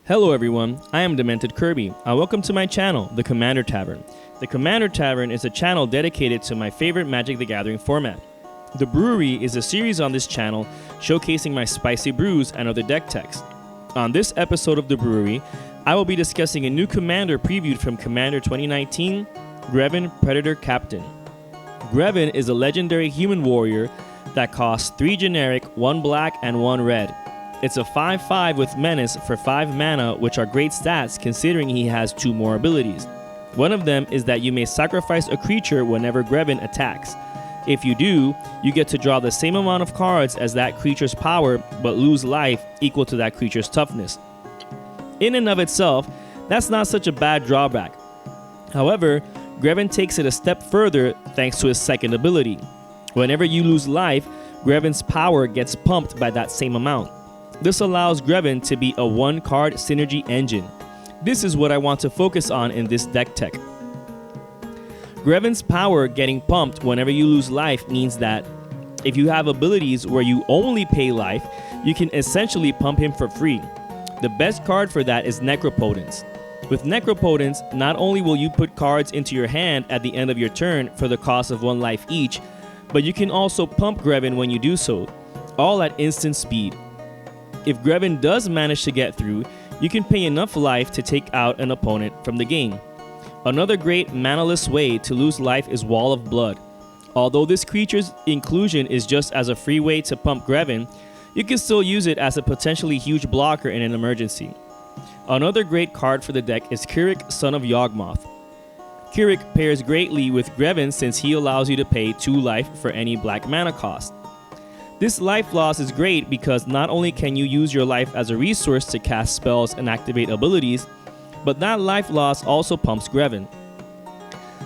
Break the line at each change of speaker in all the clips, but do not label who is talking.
Hello everyone, I am Demented Kirby, and welcome to my channel, the Commander Tavern. The Commander Tavern is a channel dedicated to my favorite Magic the Gathering format. The Brewery is a series on this channel showcasing my spicy brews and other deck techs. On this episode of The Brewery, I will be discussing a new commander previewed from Commander 2019, Greven Predator Captain. Greven is a legendary human warrior that costs 3 generic, 1 black, and 1 red. It's a 5/5 with Menace for 5 mana, which are great stats considering he has 2 more abilities. One of them is that you may sacrifice a creature whenever Greven attacks. If you do, you get to draw the same amount of cards as that creature's power, but lose life equal to that creature's toughness. In and of itself, that's not such a bad drawback. However, Greven takes it a step further thanks to his second ability. Whenever you lose life, Greven's power gets pumped by that same amount. This allows Greven to be a 1-card synergy engine. This is what I want to focus on in this deck tech. Greven's power getting pumped whenever you lose life means that if you have abilities where you only pay life, you can essentially pump him for free. The best card for that is Necropotence. With Necropotence, not only will you put cards into your hand at the end of your turn for the cost of 1 life each, but you can also pump Greven when you do so, all at instant speed. If Greven does manage to get through, you can pay enough life to take out an opponent from the game. Another great manaless way to lose life is Wall of Blood. Although this creature's inclusion is just as a free way to pump Greven, you can still use it as a potentially huge blocker in an emergency. Another great card for the deck is Kirik, Son of Yawgmoth. Kirik pairs greatly with Greven since he allows you to pay 2 life for any black mana cost. This life loss is great because not only can you use your life as a resource to cast spells and activate abilities, but that life loss also pumps Greven.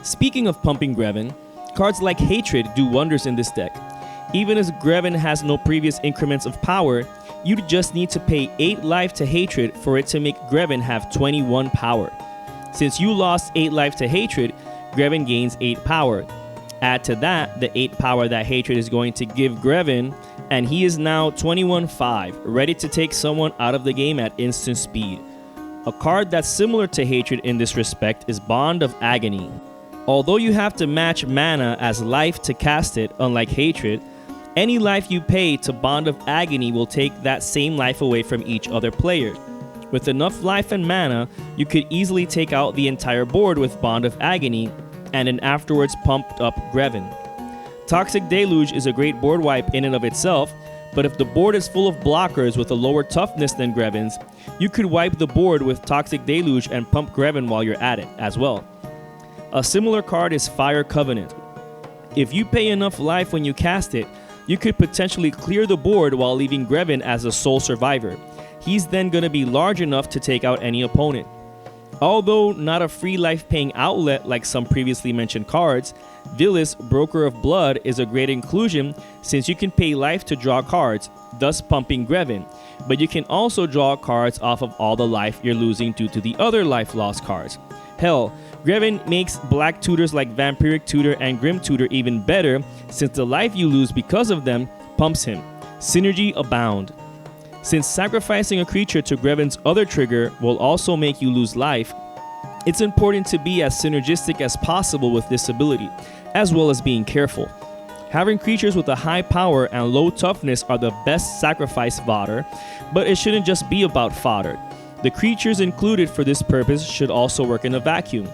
Speaking of pumping Greven, cards like Hatred do wonders in this deck. Even as Greven has no previous increments of power, you just need to pay 8 life to Hatred for it to make Greven have 21 power. Since you lost 8 life to Hatred, Greven gains 8 power. Add to that the 8 power that Hatred is going to give Greven, and he is now 21/5, ready to take someone out of the game at instant speed. A card that's similar to Hatred in this respect is Bond of Agony. Although you have to match mana as life to cast it, unlike Hatred, any life you pay to Bond of Agony will take that same life away from each other player. With enough life and mana, you could easily take out the entire board with Bond of Agony, and an afterwards pumped up Greven. Toxic Deluge is a great board wipe in and of itself, but if the board is full of blockers with a lower toughness than Greven's, you could wipe the board with Toxic Deluge and pump Greven while you're at it as well. A similar card is Fire Covenant. If you pay enough life when you cast it, you could potentially clear the board while leaving Greven as a sole survivor. He's then going to be large enough to take out any opponent. Although not a free life-paying outlet like some previously mentioned cards, Villis, Broker of Blood is a great inclusion since you can pay life to draw cards, thus pumping Greven, but you can also draw cards off of all the life you're losing due to the other life loss cards. Hell, Greven makes black tutors like Vampiric Tutor and Grim Tutor even better since the life you lose because of them pumps him. Synergy abound. Since sacrificing a creature to Greven's other trigger will also make you lose life, it's important to be as synergistic as possible with this ability, as well as being careful. Having creatures with a high power and low toughness are the best sacrifice fodder, but it shouldn't just be about fodder. The creatures included for this purpose should also work in a vacuum.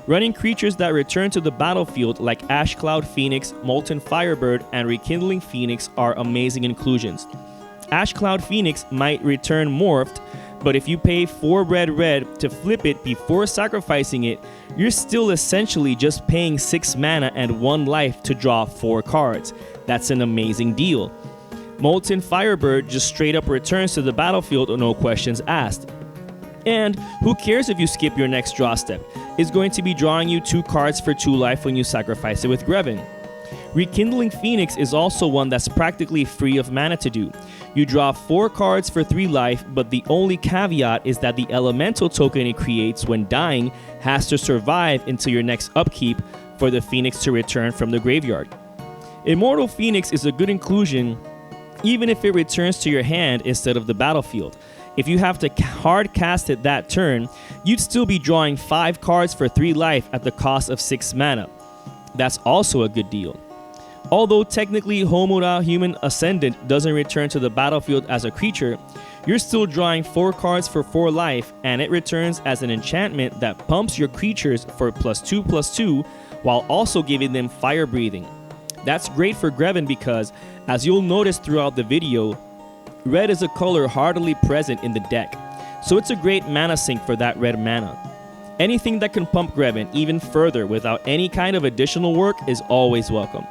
Running creatures that return to the battlefield like Ash Cloud Phoenix, Molten Firebird, and Rekindling Phoenix are amazing inclusions. Ash Cloud Phoenix might return morphed, but if you pay 4 red to flip it before sacrificing it, you're still essentially just paying 6 mana and 1 life to draw 4 cards. That's an amazing deal. Molten Firebird just straight up returns to the battlefield with no questions asked. And who cares if you skip your next draw step? It's going to be drawing you 2 cards for 2 life when you sacrifice it with Greven. Rekindling Phoenix is also one that's practically free of mana to do. You draw 4 cards for 3 life, but the only caveat is that the elemental token it creates when dying has to survive until your next upkeep for the Phoenix to return from the graveyard. Immortal Phoenix is a good inclusion even if it returns to your hand instead of the battlefield. If you have to hard cast it that turn, you'd still be drawing 5 cards for 3 life at the cost of 6 mana. That's also a good deal. Although technically Homura Human Ascendant doesn't return to the battlefield as a creature, you're still drawing 4 cards for 4 life, and it returns as an enchantment that pumps your creatures for +2/+2 while also giving them fire breathing. That's great for Greven because, as you'll notice throughout the video, red is a color hardly present in the deck, so it's a great mana sink for that red mana. Anything that can pump Greven even further without any kind of additional work is always welcome.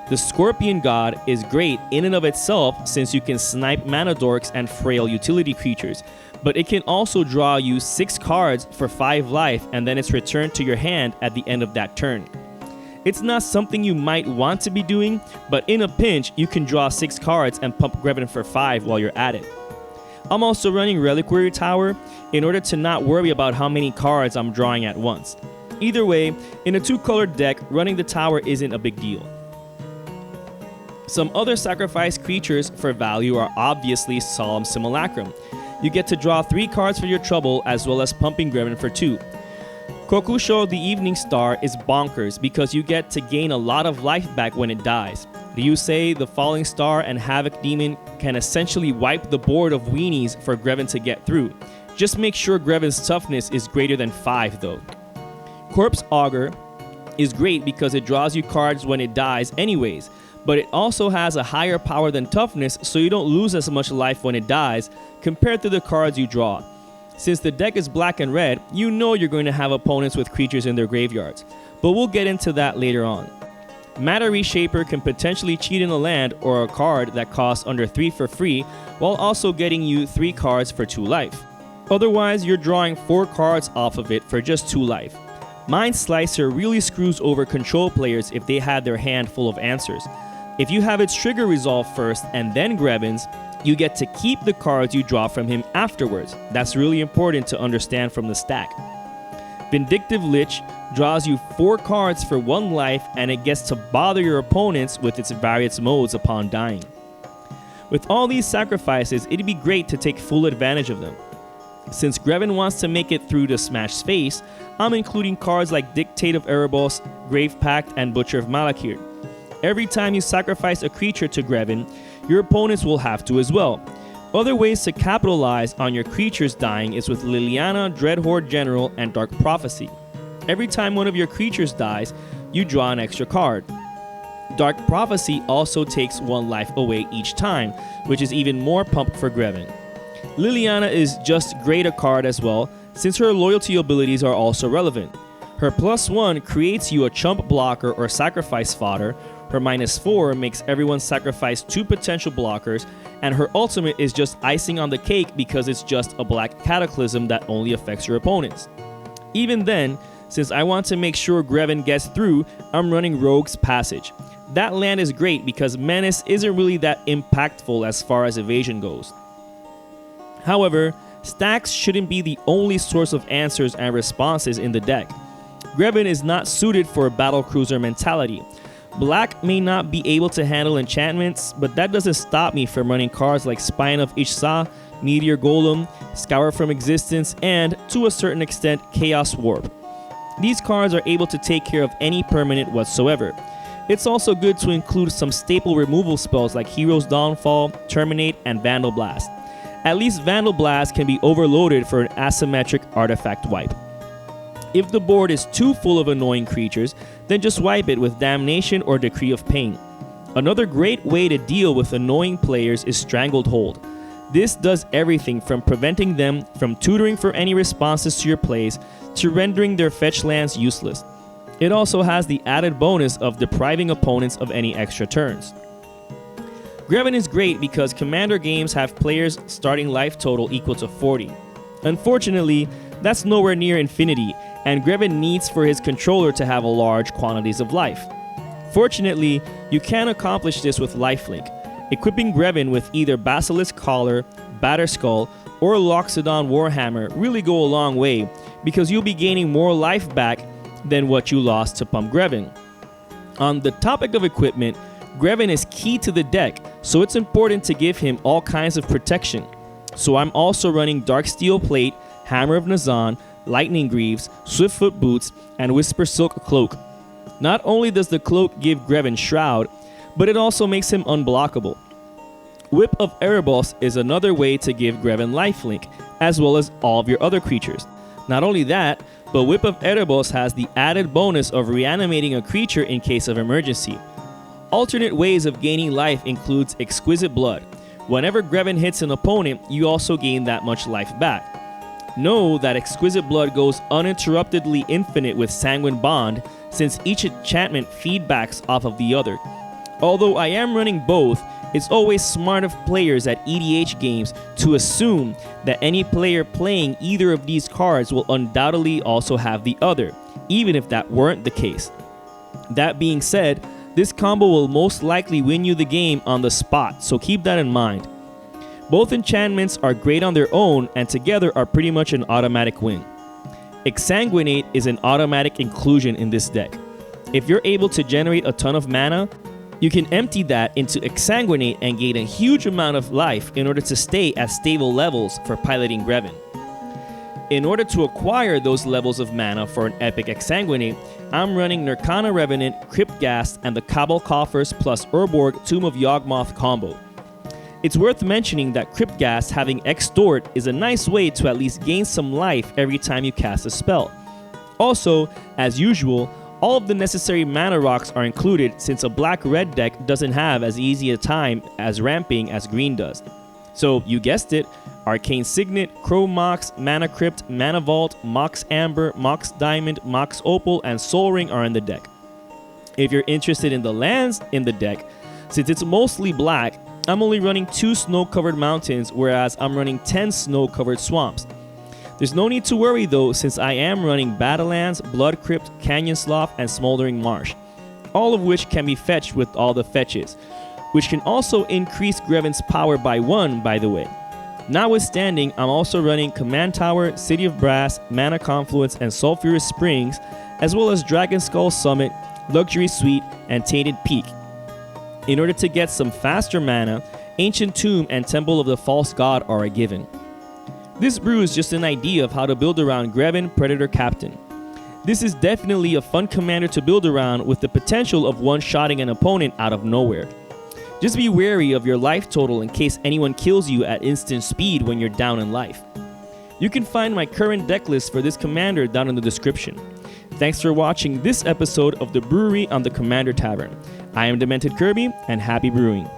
The Scorpion God is great in and of itself since you can snipe mana dorks and frail utility creatures, but it can also draw you 6 cards for 5 life and then it's returned to your hand at the end of that turn. It's not something you might want to be doing, but in a pinch, you can draw 6 cards and pump Greven for 5 while you're at it. I'm also running Reliquary Tower in order to not worry about how many cards I'm drawing at once. Either way, in a 2-colored deck, running the tower isn't a big deal. Some other sacrifice creatures for value are obviously Solemn Simulacrum. You get to draw 3 cards for your trouble as well as pumping Greven for 2. Kokusho the Evening Star is bonkers because you get to gain a lot of life back when it dies. Ryusei the Falling Star and Havoc Demon can essentially wipe the board of weenies for Greven to get through. Just make sure Greven's toughness is greater than 5 though. Corpse Augur is great because it draws you cards when it dies anyways, but it also has a higher power than toughness, so you don't lose as much life when it dies compared to the cards you draw. Since the deck is black and red, you know you're going to have opponents with creatures in their graveyards, but we'll get into that later on. Matter Reshaper can potentially cheat in a land or a card that costs under 3 for free, while also getting you 3 cards for 2 life. Otherwise, you're drawing 4 cards off of it for just 2 life. Mind Slicer really screws over control players if they had their hand full of answers. If you have its trigger resolve first and then Greven's, you get to keep the cards you draw from him afterwards. That's really important to understand from the stack. Vindictive Lich draws you 4 cards for 1 life and it gets to bother your opponents with its various modes upon dying. With all these sacrifices, it'd be great to take full advantage of them. Since Greven wants to make it through the Smash phase, I'm including cards like Dictate of Erebos, Grave Pact, and Butcher of Malakir. Every time you sacrifice a creature to Greven, your opponents will have to as well. Other ways to capitalize on your creatures dying is with Liliana, Dreadhorde General, and Dark Prophecy. Every time one of your creatures dies, you draw an extra card. Dark Prophecy also takes 1 life away each time, which is even more pump for Greven. Liliana is just great a card as well, since her loyalty abilities are also relevant. Her +1 creates you a chump blocker or sacrifice fodder, her -4 makes everyone sacrifice 2 potential blockers, and her ultimate is just icing on the cake because it's just a black cataclysm that only affects your opponents. Even then, since I want to make sure Greven gets through, I'm running Rogue's Passage. That land is great because Menace isn't really that impactful as far as evasion goes. However, stacks shouldn't be the only source of answers and responses in the deck. Greven is not suited for a battlecruiser mentality. Black may not be able to handle enchantments, but that doesn't stop me from running cards like Spine of Ishsa, Meteor Golem, Scour from Existence, and, to a certain extent, Chaos Warp. These cards are able to take care of any permanent whatsoever. It's also good to include some staple removal spells like Hero's Downfall, Terminate, and Vandal Blast. At least Vandal Blast can be overloaded for an asymmetric artifact wipe. If the board is too full of annoying creatures, then just wipe it with Damnation or Decree of Pain. Another great way to deal with annoying players is Strangled Hold. This does everything from preventing them from tutoring for any responses to your plays to rendering their fetch lands useless. It also has the added bonus of depriving opponents of any extra turns. Greven is great because Commander games have players' starting life total equal to 40. Unfortunately, that's nowhere near infinity, and Greven needs for his controller to have large quantities of life. Fortunately, you can accomplish this with lifelink. Equipping Greven with either Basilisk Collar, Batterskull, or Loxodon Warhammer really go a long way because you'll be gaining more life back than what you lost to pump Greven. On the topic of equipment, Greven is key to the deck, so it's important to give him all kinds of protection. so I'm also running Dark Steel Plate, Hammer of Nazan, Lightning Greaves, Swiftfoot Boots, and Whisper Silk Cloak. Not only does the cloak give Greven Shroud, but it also makes him unblockable. Whip of Erebos is another way to give Greven lifelink, as well as all of your other creatures. Not only that, but Whip of Erebos has the added bonus of reanimating a creature in case of emergency. Alternate ways of gaining life includes Exquisite Blood. Whenever Greven hits an opponent, you also gain that much life back. Know that Exquisite Blood goes uninterruptedly infinite with Sanguine Bond, since each enchantment feedbacks off of the other. Although I am running both, it's always smart of players at EDH games to assume that any player playing either of these cards will undoubtedly also have the other, even if that weren't the case. That being said, this combo will most likely win you the game on the spot, so keep that in mind. Both enchantments are great on their own and together are pretty much an automatic win. Exsanguinate is an automatic inclusion in this deck. If you're able to generate a ton of mana, you can empty that into Exsanguinate and gain a huge amount of life in order to stay at stable levels for piloting Greven. In order to acquire those levels of mana for an epic Exsanguinate, I'm running Nirkana Revenant, Cryptghast, and the Cabal Coffers plus Urborg Tomb of Yawgmoth combo. It's worth mentioning that Cryptghast having Extort is a nice way to at least gain some life every time you cast a spell. Also, as usual, all of the necessary mana rocks are included since a black-red deck doesn't have as easy a time as ramping as green does. So, you guessed it, Arcane Signet, Crow Mox, Mana Crypt, Mana Vault, Mox Amber, Mox Diamond, Mox Opal, and Sol Ring are in the deck. If you're interested in the lands in the deck, since it's mostly black, I'm only running 2 snow-covered mountains, whereas I'm running 10 snow-covered swamps. There's no need to worry though, since I am running Battlelands, Blood Crypt, Canyon Slough, and Smoldering Marsh, all of which can be fetched with all the fetches, which can also increase Greven's power by 1, by the way. Notwithstanding, I'm also running Command Tower, City of Brass, Mana Confluence, and Sulphurous Springs, as well as Dragon Skull Summit, Luxury Suite, and Tainted Peak. In order to get some faster mana, Ancient Tomb and Temple of the False God are a given. This brew is just an idea of how to build around Greven Predator Captain. This is definitely a fun commander to build around with the potential of one-shotting an opponent out of nowhere. Just be wary of your life total in case anyone kills you at instant speed when you're down in life. You can find my current deck list for this commander down in the description. Thanks for watching this episode of the Brewery on the Commander Tavern. I am Demented Kirby, and happy brewing.